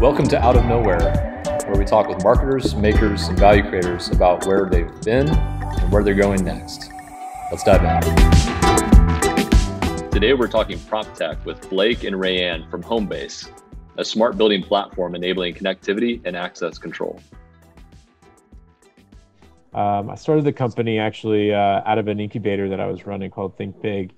Welcome to Out of Nowhere, where we talk with marketers, makers, and value creators about where they've been and where they're going next. Let's dive in. Today, we're talking prop tech with Blake and Rayanne from Homebase, a smart building platform enabling connectivity and access control. I started the company actually out of an incubator that I was running called Think Big.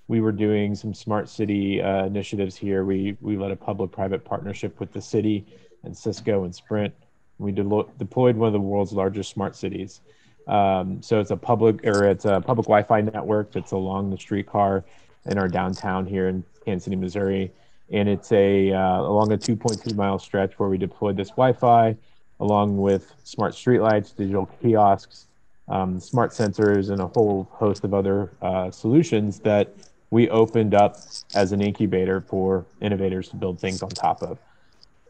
We were doing some smart city initiatives here. We led a public-private partnership with the city and Cisco and Sprint. We deployed one of the world's largest smart cities. So it's a public Wi-Fi network that's along the streetcar in our downtown here in Kansas City, Missouri, and it's along a 2.2 mile stretch where we deployed this Wi-Fi along with smart streetlights, digital kiosks, smart sensors, and a whole host of other solutions that we opened up as an incubator for innovators to build things on top of.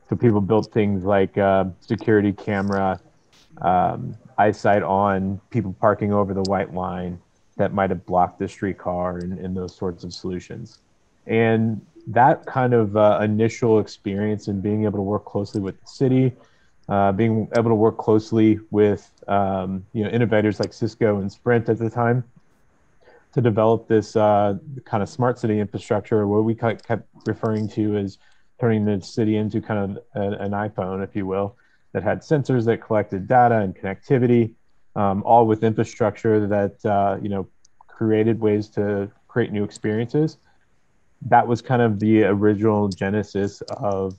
So people built things like security camera, eyesight on people parking over the white line that might have blocked the streetcar, and those sorts of solutions. And that kind of initial experience in being able to work closely with the city, being able to work closely with innovators like Cisco and Sprint at the time, to develop this kind of smart city infrastructure, what we kept referring to as turning the city into kind of an iPhone, if you will, that had sensors that collected data and connectivity, all with infrastructure that created ways to create new experiences. That was kind of the original genesis of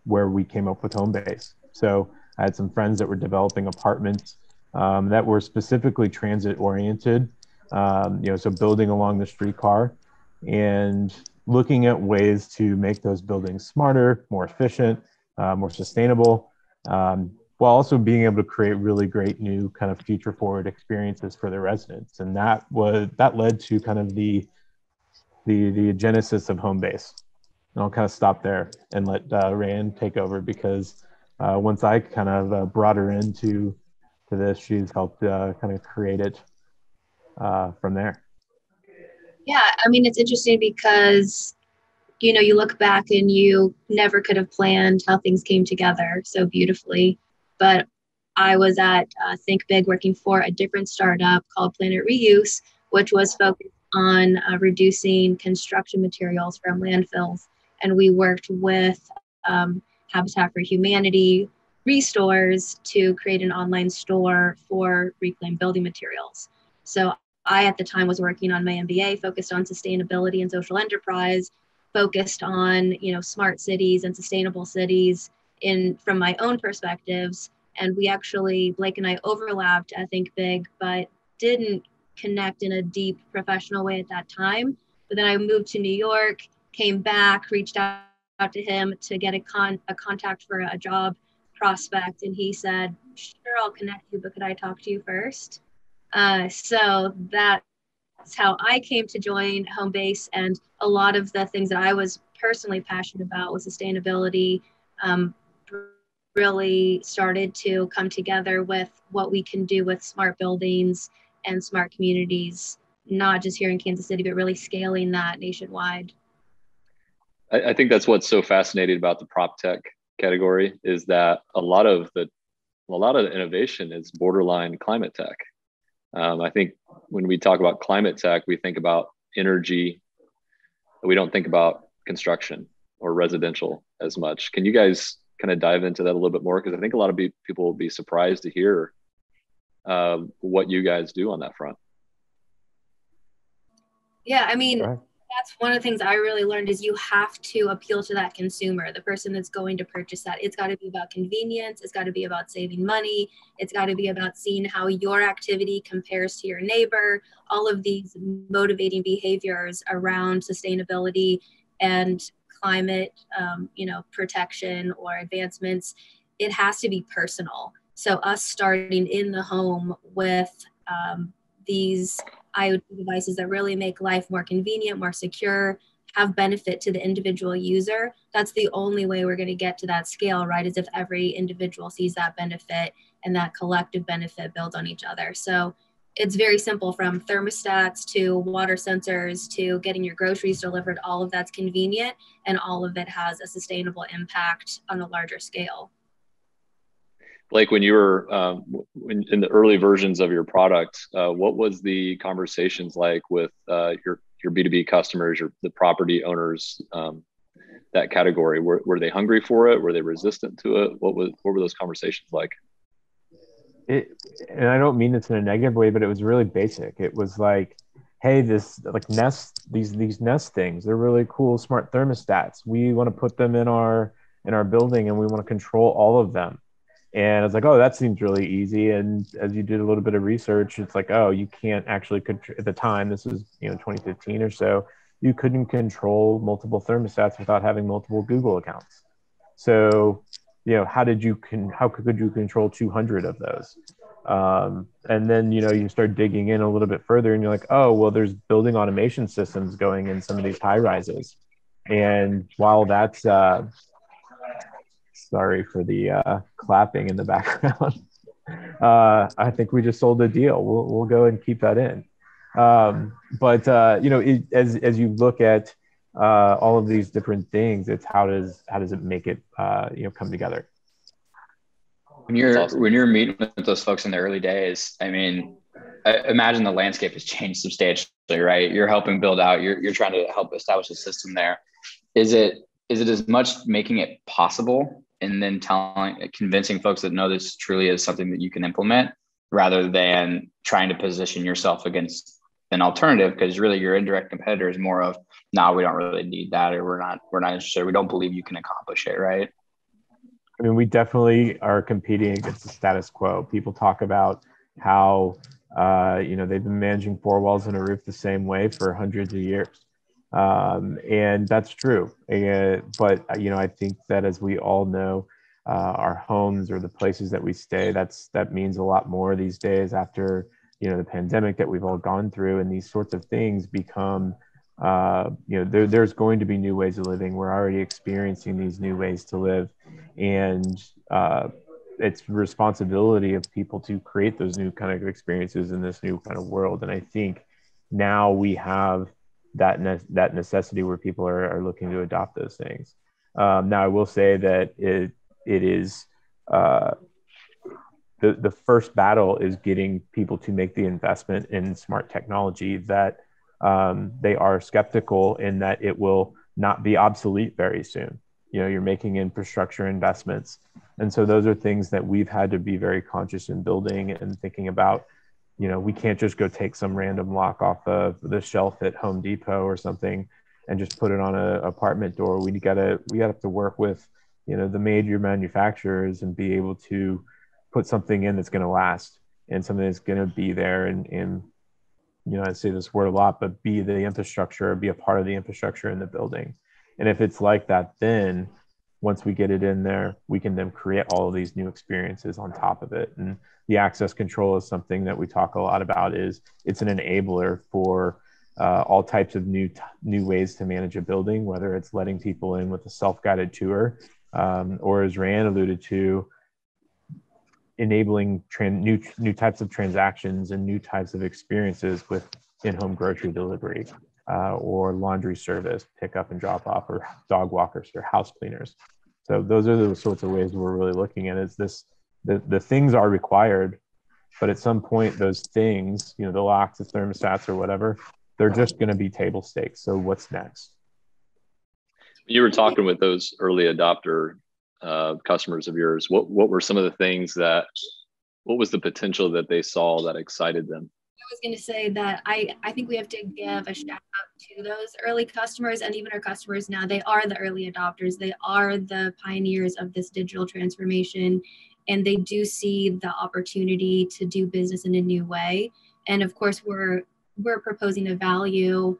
where we came up with Homebase. So I had some friends that were developing apartments that were specifically transit oriented. So building along the streetcar and looking at ways to make those buildings smarter, more efficient, more sustainable, while also being able to create really great new kind of future forward experiences for the residents. And that led to kind of the genesis of Homebase. And I'll kind of stop there and let Rayanne take over, because once I kind of brought her into this, she's helped kind of create it from there. Yeah, I mean, it's interesting because, you look back and you never could have planned how things came together so beautifully. But I was at Think Big working for a different startup called Planet Reuse, which was focused on reducing construction materials from landfills. And we worked with Habitat for Humanity, Restores, to create an online store for reclaimed building materials. So I, at the time, was working on my MBA, focused on sustainability and social enterprise, focused on, smart cities and sustainable cities from my own perspectives. And we actually, Blake and I, overlapped at Think Big, but didn't connect in a deep professional way at that time. But then I moved to New York, came back, reached out to him to get a contact for a job prospect. And he said, sure, I'll connect you, but could I talk to you first? So that's how I came to join Homebase, and a lot of the things that I was personally passionate about with sustainability really started to come together with what we can do with smart buildings and smart communities, not just here in Kansas City, but really scaling that nationwide. I think that's what's so fascinating about the prop tech category, is that a lot of the innovation is borderline climate tech. I think when we talk about climate tech, we think about energy. We don't think about construction or residential as much. Can you guys kind of dive into that a little bit more? Because I think a lot of people will be surprised to hear what you guys do on that front. Yeah, I mean, that's one of the things I really learned is you have to appeal to that consumer, the person that's going to purchase that. It's got to be about convenience. It's got to be about saving money. It's got to be about seeing how your activity compares to your neighbor. All of these motivating behaviors around sustainability and climate, protection or advancements, it has to be personal. So us starting in the home with these IoT devices that really make life more convenient, more secure, have benefit to the individual user. That's the only way we're going to get to that scale, right? Is if every individual sees that benefit and that collective benefit builds on each other. So it's very simple, from thermostats to water sensors to getting your groceries delivered. All of that's convenient, and all of it has a sustainable impact on a larger scale. Blake, when you were in the early versions of your product, what was the conversations like with your B2B customers, the property owners, that category? Were they hungry for it? Were they resistant to it? What were those conversations like? And I don't mean this in a negative way, but it was really basic. It was like, hey, this like Nest, these Nest things, they're really cool, smart thermostats. We want to put them in our building, and we want to control all of them. And I was like, oh, that seems really easy. And as you did a little bit of research, it's like, oh, you can't actually at the time, this was 2015 or so, you couldn't control multiple thermostats without having multiple Google accounts. So how could you control 200 of those? And then, you start digging in a little bit further, and you're like, oh, well, there's building automation systems going in some of these high rises. And while that's, sorry for the clapping in the background, I think we just sold a deal. We'll go and keep that in. But as you look at all of these different things, it's how does it make it come together? When you're meeting with those folks in the early days, I mean, I imagine the landscape has changed substantially, right? You're helping build out, you're trying to help establish a system there. Is it as much making it possible and then convincing folks that no, this truly is something that you can implement, rather than trying to position yourself against an alternative? Because really your indirect competitor is more of, no, we don't really need that, or we're not interested. We don't believe you can accomplish it, right? I mean, we definitely are competing against the status quo. People talk about how, they've been managing four walls and a roof the same way for hundreds of years. And that's true. But, I think that, as we all know, our homes or the places that we stay, that means a lot more these days after, the pandemic that we've all gone through, and these sorts of things become, there's going to be new ways of living. We're already experiencing these new ways to live, and it's responsibility of people to create those new kind of experiences in this new kind of world. And I think now we have that necessity where people are looking to adopt those things. Now, I will say that it is the first battle is getting people to make the investment in smart technology that they are skeptical in that it will not be obsolete very soon. You're making infrastructure investments. And so those are things that we've had to be very conscious in building and thinking about. We can't just go take some random lock off of the shelf at Home Depot or something and just put it on an apartment door. We have to work with, the major manufacturers and be able to put something in that's going to last, and something that's going to be there. And I say this word a lot, but be the infrastructure, be a part of the infrastructure in the building. And if it's like that, then once we get it in there, we can then create all of these new experiences on top of it. And the access control is something that we talk a lot about. It's an enabler for all types of new ways to manage a building, whether it's letting people in with a self-guided tour, or, as Rand alluded to, enabling new types of transactions and new types of experiences with in-home grocery delivery, or laundry service, pickup and drop off, or dog walkers or house cleaners. So those are the sorts of ways we're really looking at. Is this the things are required, but at some point those things, the locks, the thermostats, or whatever, they're just going to be table stakes. So what's next? You were talking with those early adopter customers of yours. What were some of the things what was the potential that they saw that excited them? I was going to say that I think we have to give a shout out to those early customers, and even our customers now. They are the early adopters. They are the pioneers of this digital transformation, and they do see the opportunity to do business in a new way. And of course, we're proposing a value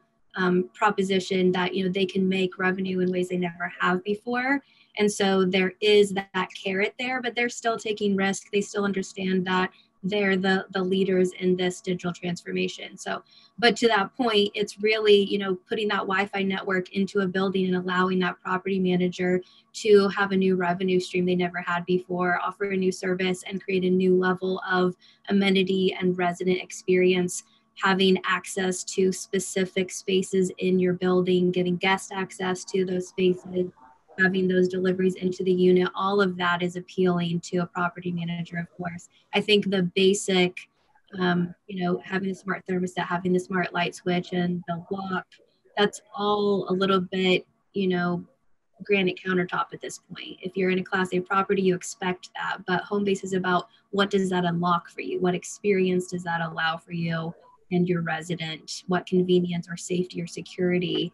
proposition that they can make revenue in ways they never have before. And so there is that carrot there, but they're still taking risk. They still understand that they're the leaders in this digital transformation. So, but to that point, it's really, you know, putting that Wi-Fi network into a building and allowing that property manager to have a new revenue stream they never had before, offer a new service, and create a new level of amenity and resident experience, having access to specific spaces in your building, getting guest access to those spaces, having those deliveries into the unit. All of that is appealing to a property manager, of course. I think the basic, you know, having a smart thermostat, having the smart light switch and the lock, that's all a little bit, you know, granite countertop at this point. If you're in a Class A property, you expect that. But Homebase is about, what does that unlock for you? What experience does that allow for you and your resident? What convenience or safety or security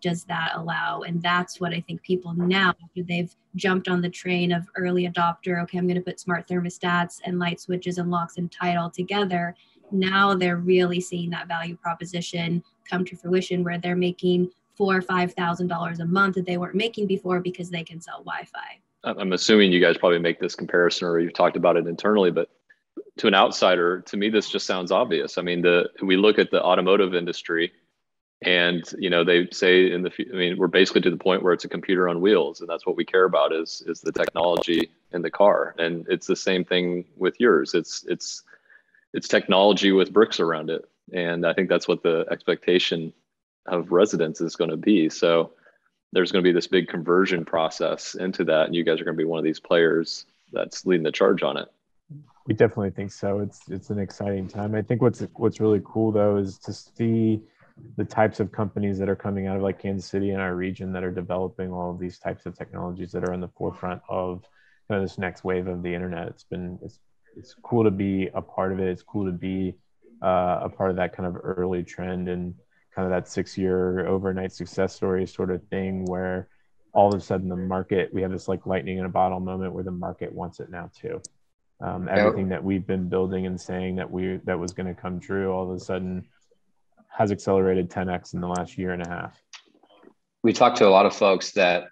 does that allow? And that's what I think people now, after they've jumped on the train of early adopter, okay, I'm going to put smart thermostats and light switches and locks and tie it all together. Now they're really seeing that value proposition come to fruition, where they're making $4,000 or $5,000 a month that they weren't making before because they can sell Wi-Fi. I'm assuming you guys probably make this comparison, or you've talked about it internally, but to an outsider, to me, this just sounds obvious. I mean, we look at the automotive industry, and you know, they say we're basically to the point where it's a computer on wheels, and that's what we care about is the technology in the car. And it's the same thing with yours. It's technology with bricks around it, and I think that's what the expectation of residents is going to be. So there's going to be this big conversion process into that, and you guys are going to be one of these players that's leading the charge on it. We definitely think so. It's an exciting time. I think what's really cool though is to see the types of companies that are coming out of like Kansas City and our region that are developing all of these types of technologies that are on the forefront of kind of this next wave of the internet. It's cool to be a part of it. It's cool to be a part of that kind of early trend and kind of that 6-year overnight success story sort of thing, where all of a sudden we have this like lightning in a bottle moment where the market wants it now too. Everything that we've been building and saying that was going to come true, all of a sudden has accelerated 10x in the last year and a half. We talked to a lot of folks that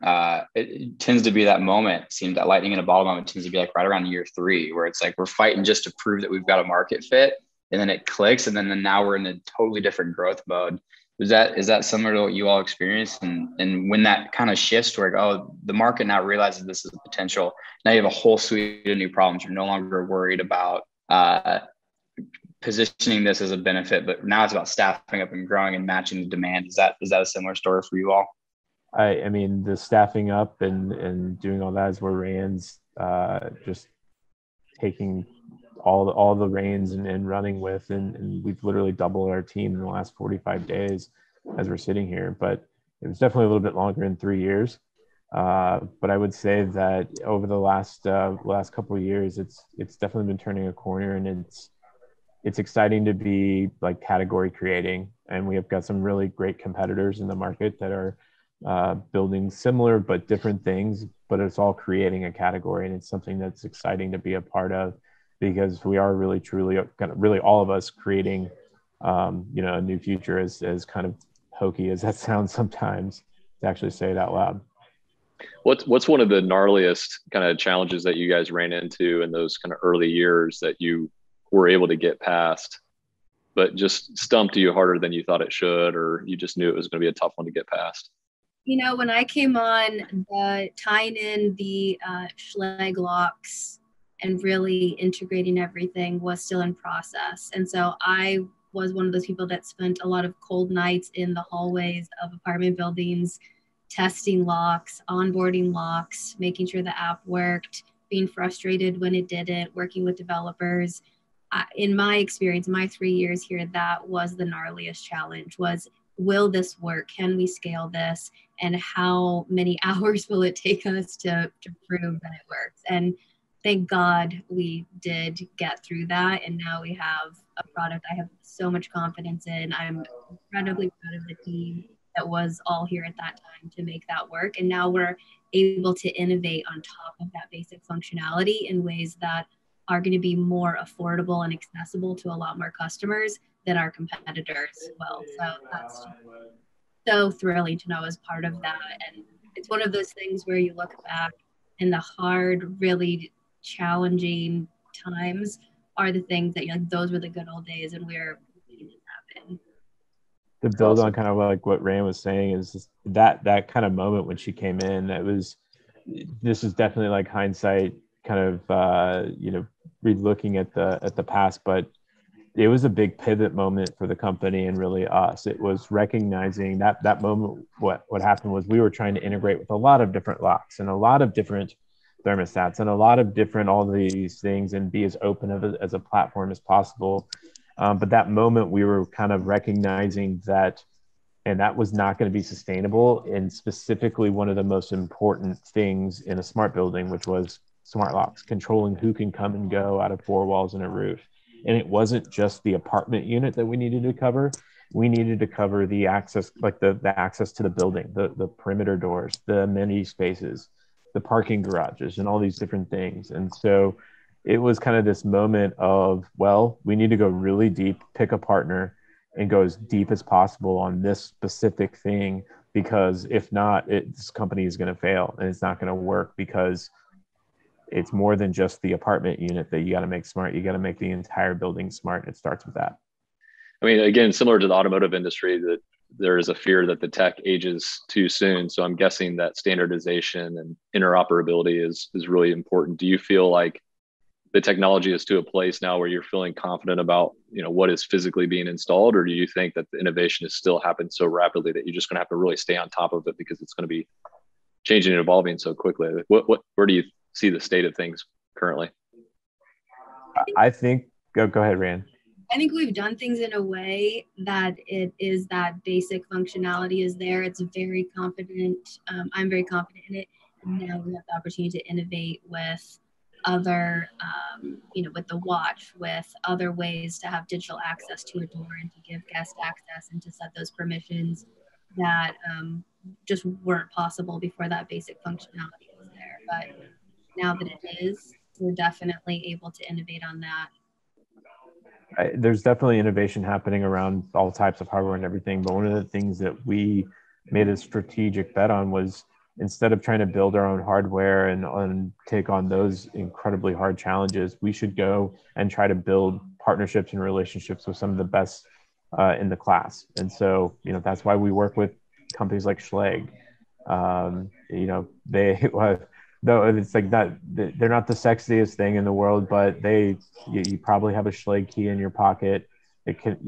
it tends to be that moment. It seems that lightning in a bottle moment tends to be like right around year 3, where it's like we're fighting just to prove that we've got a market fit, and then it clicks, and then now we're in a totally different growth mode. Is that similar to what you all experienced? And when that kind of shifts where, oh, the market now realizes this is a potential, now you have a whole suite of new problems. You're no longer worried about positioning this as a benefit, but now it's about staffing up and growing and matching the demand. Is that a similar story for you all? I mean, the staffing up and doing all that is where Rand's just taking all the reins and running with, and we've literally doubled our team in the last 45 days as we're sitting here. But it was definitely a little bit longer than 3 years. But I would say that over the last couple of years, it's definitely been turning a corner, and it's exciting to be like category creating. And we have got some really great competitors in the market that are building similar but different things, but it's all creating a category, and it's something that's exciting to be a part of, because we are really truly really all of us creating a new future, as kind of hokey as that sounds sometimes to actually say it out loud. What's one of the gnarliest kind of challenges that you guys ran into in those kind of early years that you were able to get past, but just stumped you harder than you thought it should, or you just knew it was going to be a tough one to get past? You know, when I came on, tying in the Schlage locks and really integrating everything was still in process. And so I was one of those people that spent a lot of cold nights in the hallways of apartment buildings, testing locks, onboarding locks, making sure the app worked, being frustrated when it didn't, working with developers. In my experience, my 3 years here, that was the gnarliest challenge was, will this work? Can we scale this? And how many hours will it take us to prove that it works? And thank God we did get through that. And now we have a product I have so much confidence in. I'm incredibly proud of the team that was all here at that time to make that work. And now we're able to innovate on top of that basic functionality in ways that are going to be more affordable and accessible to a lot more customers than our competitors will. So that's so thrilling to know as part of that. And it's one of those things where you look back in the hard, really challenging times are the things that you're like, those were the good old days and we're making this happen. To build on kind of like what Rand was saying is that kind of moment when she came in, this is definitely like hindsight kind of, re-looking at the past, but it was a big pivot moment for the company and really us. It was recognizing that moment. What happened was we were trying to integrate with a lot of different locks and a lot of different thermostats and a lot of different all these things and be as open as a platform as possible. But that moment we were kind of recognizing that, and that was not going to be sustainable. And specifically one of the most important things in a smart building, which was smart locks, controlling who can come and go out of four walls and a roof. And it wasn't just the apartment unit that we needed to cover. We needed to cover the access, like the access to the building, the perimeter doors, the amenity spaces, the parking garages, and all these different things. And so it was kind of this moment of, well, we need to go really deep, pick a partner, and go as deep as possible on this specific thing, because if not, this company is going to fail and it's not going to work, because it's more than just the apartment unit that you got to make smart. You got to make the entire building smart. It starts with that. I mean, again, similar to the automotive industry, that there is a fear that the tech ages too soon. So I'm guessing that standardization and interoperability is really important. Do you feel like the technology is to a place now where you're feeling confident about, what is physically being installed, or do you think that the innovation is still happening so rapidly that you're just going to have to really stay on top of it because it's going to be changing and evolving so quickly? Where do you see the state of things currently? I think, go ahead, Rand. I think we've done things in a way that it is that basic functionality is there. It's very confident. I'm very confident in it. And now we have the opportunity to innovate with other, with the watch, with other ways to have digital access to a door and to give guest access and to set those permissions that just weren't possible before that basic functionality was there. But now that it is, we're definitely able to innovate on that. There's definitely innovation happening around all types of hardware and everything. But one of the things that we made a strategic bet on was, instead of trying to build our own hardware and take on those incredibly hard challenges, we should go and try to build partnerships and relationships with some of the best in the class. And so, that's why we work with companies like Schlage. Though it's like that, they're not the sexiest thing in the world, but you probably have a Schlage key in your pocket. It can,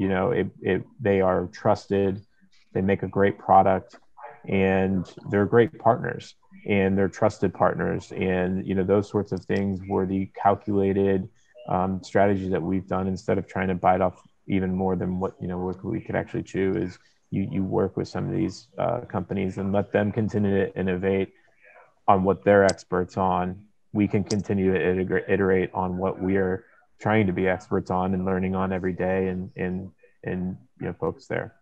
they are trusted. They make a great product, and they're great partners, and they're trusted partners. And, those sorts of things were the calculated strategies that we've done. Instead of trying to bite off even more than what we could actually chew, is you work with some of these companies and let them continue to innovate on what they're experts on. We can continue to iterate on what we're trying to be experts on and learning on every day, and focus there.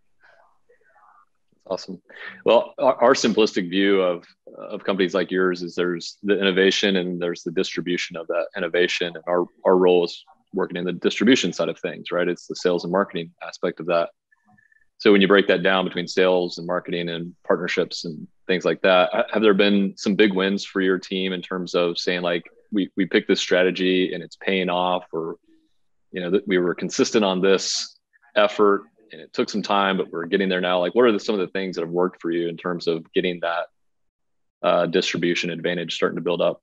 Awesome. Well, our simplistic view of companies like yours is there's the innovation and there's the distribution of that innovation. And our role is working in the distribution side of things, right? It's the sales and marketing aspect of that. So when you break that down between sales and marketing and partnerships and things like that, have there been some big wins for your team in terms of saying, like, we picked this strategy and it's paying off, or, that we were consistent on this effort and it took some time, but we're getting there now? Like, what are some of the things that have worked for you in terms of getting that distribution advantage starting to build up?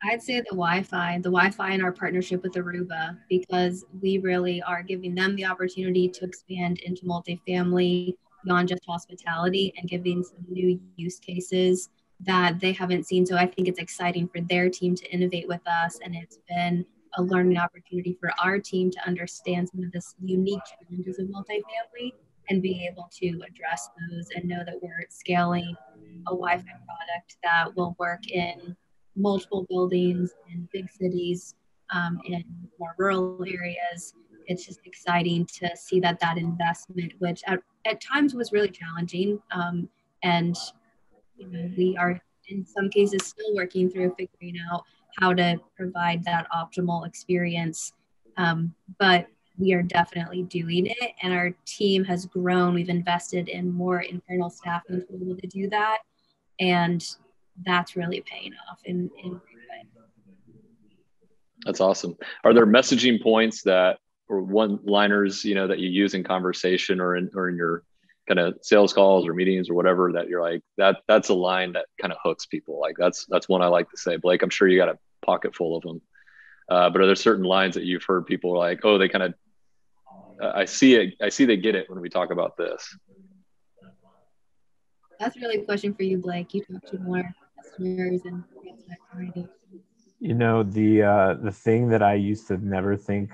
I'd say the Wi-Fi and our partnership with Aruba, because we really are giving them the opportunity to expand into multifamily beyond just hospitality and giving some new use cases that they haven't seen. So I think it's exciting for their team to innovate with us. And it's been a learning opportunity for our team to understand some of the unique challenges of multifamily and be able to address those and know that we're scaling a Wi-Fi product that will work in multiple buildings in big cities, in more rural areas. It's just exciting to see that investment, which at times was really challenging. And we are in some cases still working through figuring out how to provide that optimal experience. But we are definitely doing it, and our team has grown. We've invested in more internal staffing to be able to do that. And that's really paying off in great way. That's awesome. Are there messaging points that, or one-liners, that you use in conversation or in your kind of sales calls or meetings or whatever that you're like, that's a line that kind of hooks people? Like that's one I like to say. Blake, I'm sure you got a pocket full of them. But are there certain lines that you've heard people like, oh, they kind of, I see it. I see they get it when we talk about this. That's really a question for you, Blake. You talk to more customers and already. The thing that I used to never think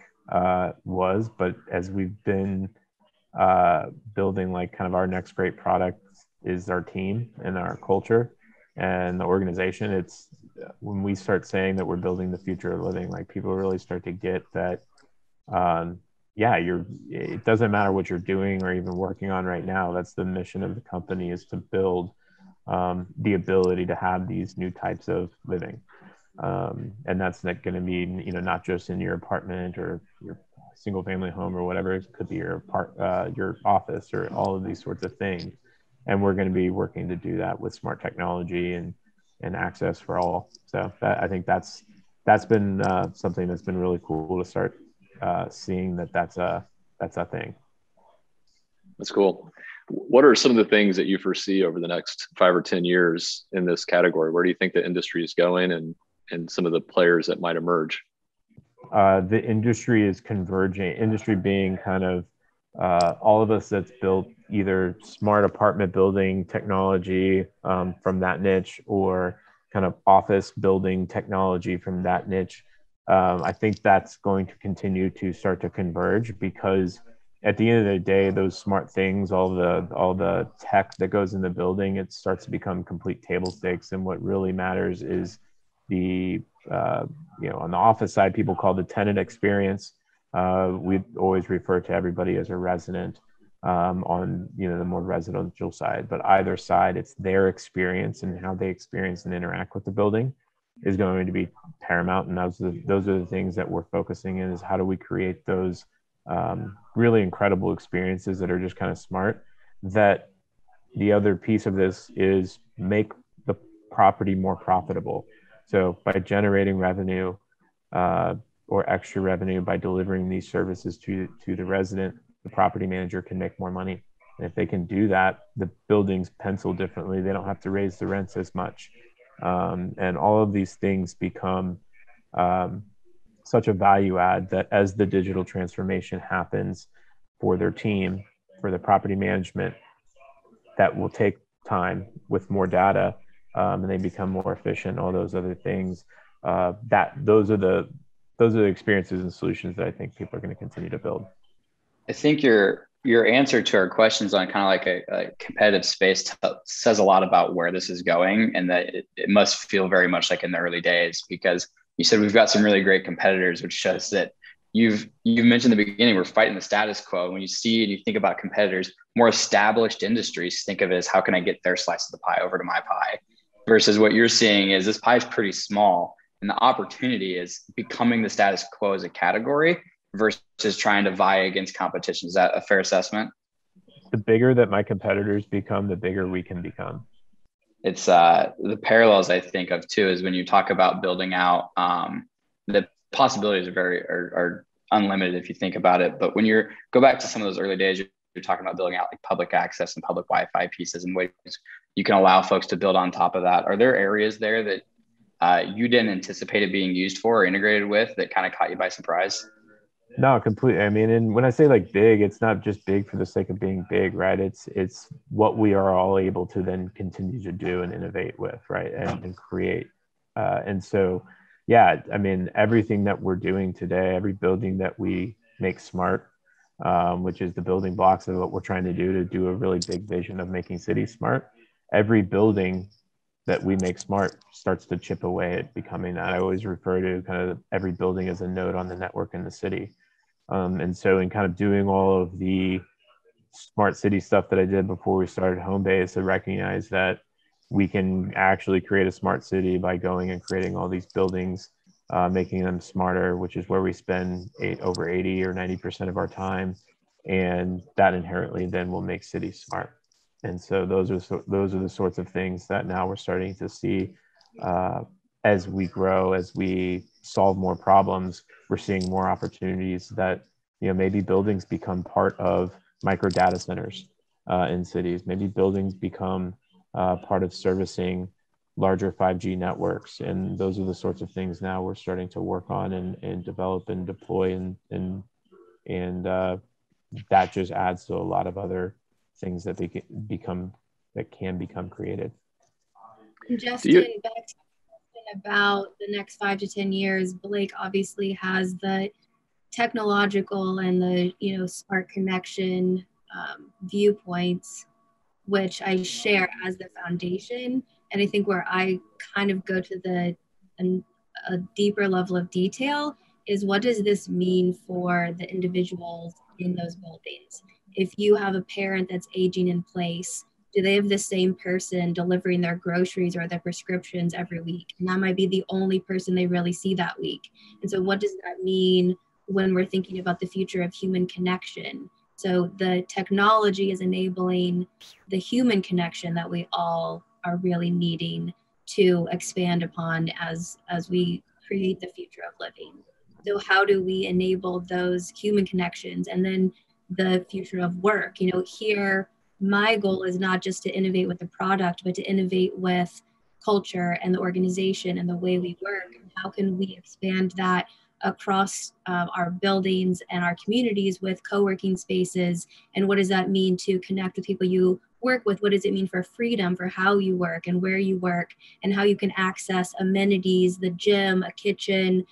was, but as we've been building like kind of our next great product is our team and our culture and the organization. It's when we start saying that we're building the future of living, like people really start to get that. It doesn't matter what you're doing or even working on right now. That's the mission of the company, is to build the ability to have these new types of living. And that's not going to mean, not just in your apartment or your single family home or whatever. It could be your office or all of these sorts of things. And we're going to be working to do that with smart technology and access for all. So I think that's been something that's been really cool to start seeing that's a thing. That's cool. What are some of the things that you foresee over the next 5 or 10 years in this category? Where do you think the industry is going and some of the players that might emerge? The industry is converging, industry being kind of all of us that's built either smart apartment building technology from that niche or kind of office building technology from that niche. I think that's going to continue to start to converge, because at the end of the day, those smart things, all the tech that goes in the building, it starts to become complete table stakes. And what really matters is the on the office side, people call the tenant experience. We always refer to everybody as a resident on the more residential side, but either side, it's their experience and how they experience and interact with the building is going to be paramount. And those are the things that we're focusing in, is how do we create those really incredible experiences that are just kind of smart. That the other piece of this is make the property more profitable. So by generating revenue or extra revenue by delivering these services to the resident, the property manager can make more money. And if they can do that, the buildings pencil differently. They don't have to raise the rents as much. And all of these things become such a value add that as the digital transformation happens for their team, for the property management, that will take time with more data. And they become more efficient, all those other things. Those are the experiences and solutions that I think people are going to continue to build. I think your answer to our questions on kind of like a competitive space says a lot about where this is going, and that it must feel very much like in the early days, because you said we've got some really great competitors, which shows that you've mentioned in the beginning, we're fighting the status quo. When you see and you think about competitors, more established industries, think of it as how can I get their slice of the pie over to my pie, versus what you're seeing is this pie is pretty small, and the opportunity is becoming the status quo as a category versus trying to vie against competition. Is that a fair assessment? The bigger that my competitors become, the bigger we can become. It's the parallels I think of too is when you talk about building out, the possibilities are unlimited if you think about it. But when go back to some of those early days, you're talking about building out like public access and public Wi-Fi pieces and ways you can allow folks to build on top of that. Are there areas there that you didn't anticipate it being used for or integrated with that kind of caught you by surprise? No, completely. I mean, and when I say like big, it's not just big for the sake of being big, right? It's what we are all able to then continue to do and innovate with, right? And create. And so, yeah, I mean, everything that we're doing today, every building that we make smart, which is the building blocks of what we're trying to do a really big vision of making cities smart. Every building that we make smart starts to chip away at becoming that. I always refer to kind of every building as a node on the network in the city. And so in kind of doing all of the smart city stuff that I did before we started Homebase, I recognize that we can actually create a smart city by going and creating all these buildings, making them smarter, which is where we spend over 80 or 90% of our time. And that inherently then will make cities smart. And so those are the sorts of things that now we're starting to see as we grow, as we solve more problems, we're seeing more opportunities that, maybe buildings become part of micro data centers in cities. Maybe buildings become part of servicing larger 5G networks. And those are the sorts of things now we're starting to work on and develop and deploy. And that just adds to a lot of other things that can become created. Justin, back to about the next 5 to 10 years, Blake obviously has the technological and the smart connection viewpoints, which I share as the foundation. And I think where I kind of go to a deeper level of detail is, what does this mean for the individuals in those buildings? If you have a parent that's aging in place, do they have the same person delivering their groceries or their prescriptions every week? And that might be the only person they really see that week. And so what does that mean when we're thinking about the future of human connection? So the technology is enabling the human connection that we all are really needing to expand upon as we create the future of living. So how do we enable those human connections? And then the future of work. Here, my goal is not just to innovate with the product, but to innovate with culture and the organization and the way we work. And how can we expand that across our buildings and our communities with co-working spaces? And what does that mean to connect with people you work with? What does it mean for freedom, for how you work and where you work, and how you can access amenities, the gym, a kitchen,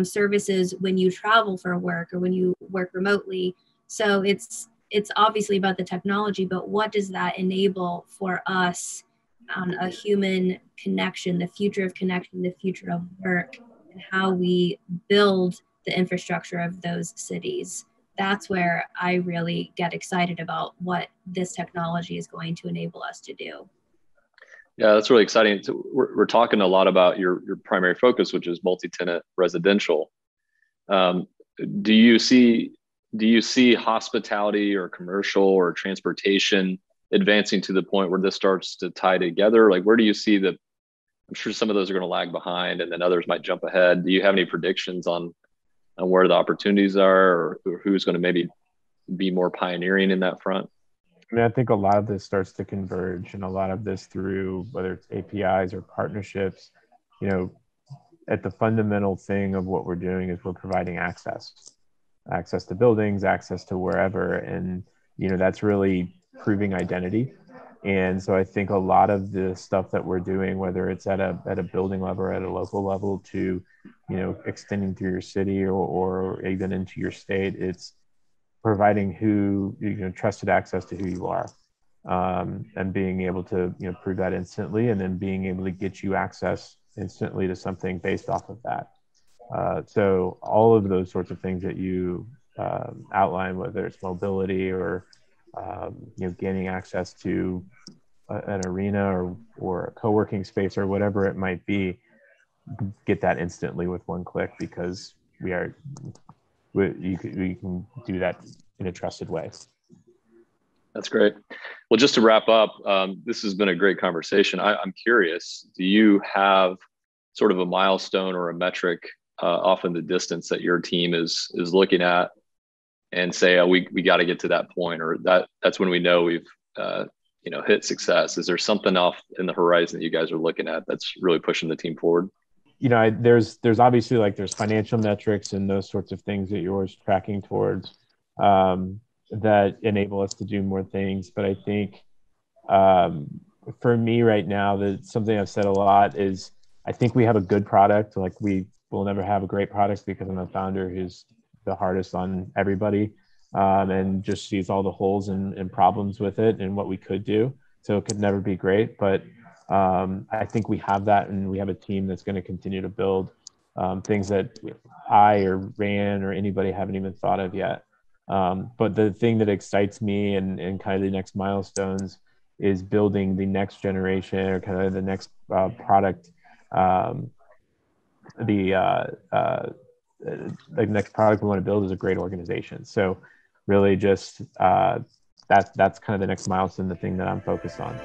services when you travel for work or when you work remotely? So it's obviously about the technology, but what does that enable for us on a human connection, the future of connection, the future of work, and how we build the infrastructure of those cities? That's where I really get excited about what this technology is going to enable us to do. Yeah, that's really exciting. So we're talking a lot about your primary focus, which is multi-tenant residential. Do you see hospitality or commercial or transportation advancing to the point where this starts to tie together? Like, where do you see I'm sure some of those are going to lag behind and then others might jump ahead. Do you have any predictions on where the opportunities are, or who's going to maybe be more pioneering in that front? I mean, I think a lot of this starts to converge, and a lot of this through whether it's APIs or partnerships. At the fundamental thing of what we're doing is we're providing access to buildings, access to wherever. And, that's really proving identity. And so I think a lot of the stuff that we're doing, whether it's at a building level or at a local level to, extending through your city or even into your state, it's providing trusted access to who you are, and being able to, prove that instantly, and then being able to get you access instantly to something based off of that. So all of those sorts of things that you outline, whether it's mobility or gaining access to an arena or a co-working space or whatever it might be, get that instantly with one click, because you can do that in a trusted way. That's great. Well, just to wrap up, this has been a great conversation. I'm curious, do you have sort of a milestone or a metric off in the distance that your team is looking at and say, oh, we got to get to that point, or that's when we know we've hit success? Is there something off in the horizon that you guys are looking at that's really pushing the team forward? There's obviously there's financial metrics and those sorts of things that you're always tracking towards that enable us to do more things. But I think for me right now, something I've said a lot is I think we have a good product. Like, we will never have a great product because I'm a founder who's the hardest on everybody, and just sees all the holes and problems with it and what we could do. So it could never be great, but I think we have that, and we have a team that's going to continue to build things that I or Ran or anybody haven't even thought of yet. But the thing that excites me and kind of the next milestones is building the next generation, or kind of the next product. The next product we want to build is a great organization. So really just that's kind of the next milestone, the thing that I'm focused on.